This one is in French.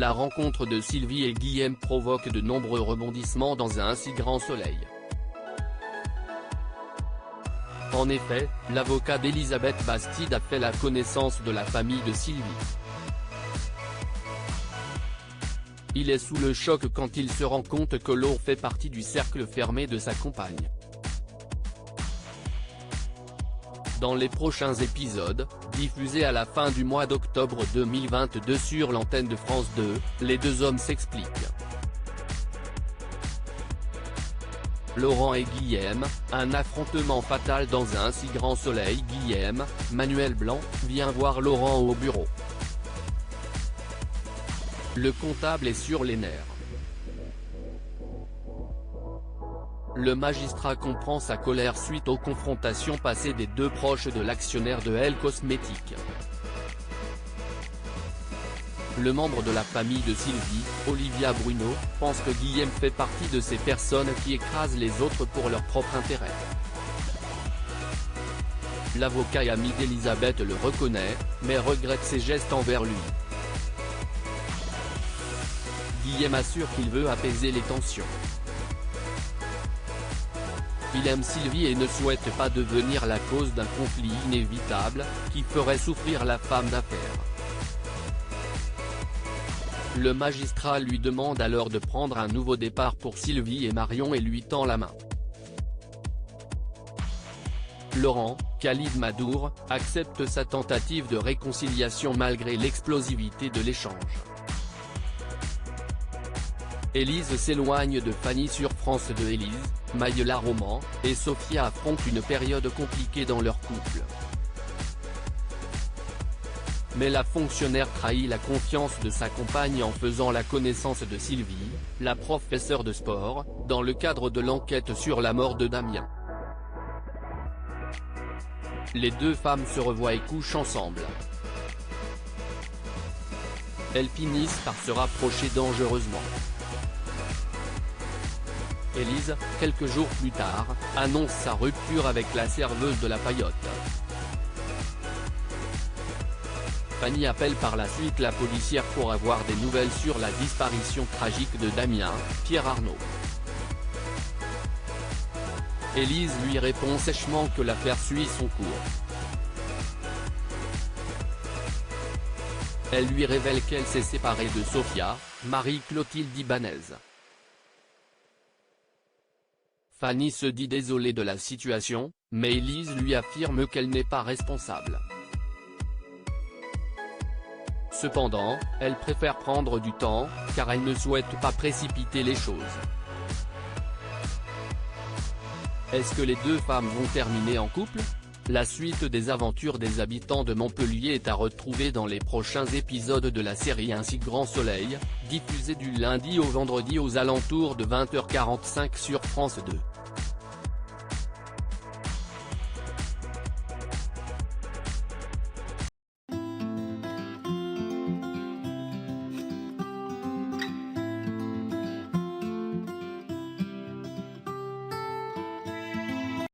La rencontre de Sylvie et Guillaume provoque de nombreux rebondissements dans un si grand soleil. En effet, l'avocat d'Elisabeth Bastide a fait la connaissance de la famille de Sylvie. Il est sous le choc quand il se rend compte que Laure fait partie du cercle fermé de sa compagne. Dans les prochains épisodes, diffusés à la fin du mois d'octobre 2022 sur l'antenne de France 2, les deux hommes s'expliquent. Laurent et Guillaume, un affrontement fatal dans un si grand soleil. Guillaume, Manuel Blanc, vient voir Laurent au bureau. Le comptable est sur les nerfs. Le magistrat comprend sa colère suite aux confrontations passées des deux proches de l'actionnaire de Elle Cosmétiques. Le membre de la famille de Sylvie, Olivia Bruno, pense que Guillaume fait partie de ces personnes qui écrasent les autres pour leur propre intérêt. L'avocat et ami d'Elisabeth le reconnaît, mais regrette ses gestes envers lui. Guillaume assure qu'il veut apaiser les tensions. Il aime Sylvie et ne souhaite pas devenir la cause d'un conflit inévitable, qui ferait souffrir la femme d'affaires. Le magistrat lui demande alors de prendre un nouveau départ pour Sylvie et Marion et lui tend la main. Laurent, Khalid Madour, accepte sa tentative de réconciliation malgré l'explosivité de l'échange. Élise s'éloigne de Fanny sur France 2. Élise, Maïla Roman, et Sophia affrontent une période compliquée dans leur couple. Mais la fonctionnaire trahit la confiance de sa compagne en faisant la connaissance de Sylvie, la professeure de sport, dans le cadre de l'enquête sur la mort de Damien. Les deux femmes se revoient et couchent ensemble. Elles finissent par se rapprocher dangereusement. Élise, quelques jours plus tard, annonce sa rupture avec la serveuse de la Paillote. Fanny appelle par la suite la policière pour avoir des nouvelles sur la disparition tragique de Damien, Pierre Arnaud. Élise lui répond sèchement que l'affaire suit son cours. Elle lui révèle qu'elle s'est séparée de Sophia, Marie-Clotilde Ibanez. Fanny se dit désolée de la situation, mais Élise lui affirme qu'elle n'est pas responsable. Cependant, elle préfère prendre du temps, car elle ne souhaite pas précipiter les choses. Est-ce que les deux femmes vont terminer en couple? La suite des aventures des habitants de Montpellier est à retrouver dans les prochains épisodes de la série Un si grand soleil, diffusée du lundi au vendredi aux alentours de 20h45 sur France 2.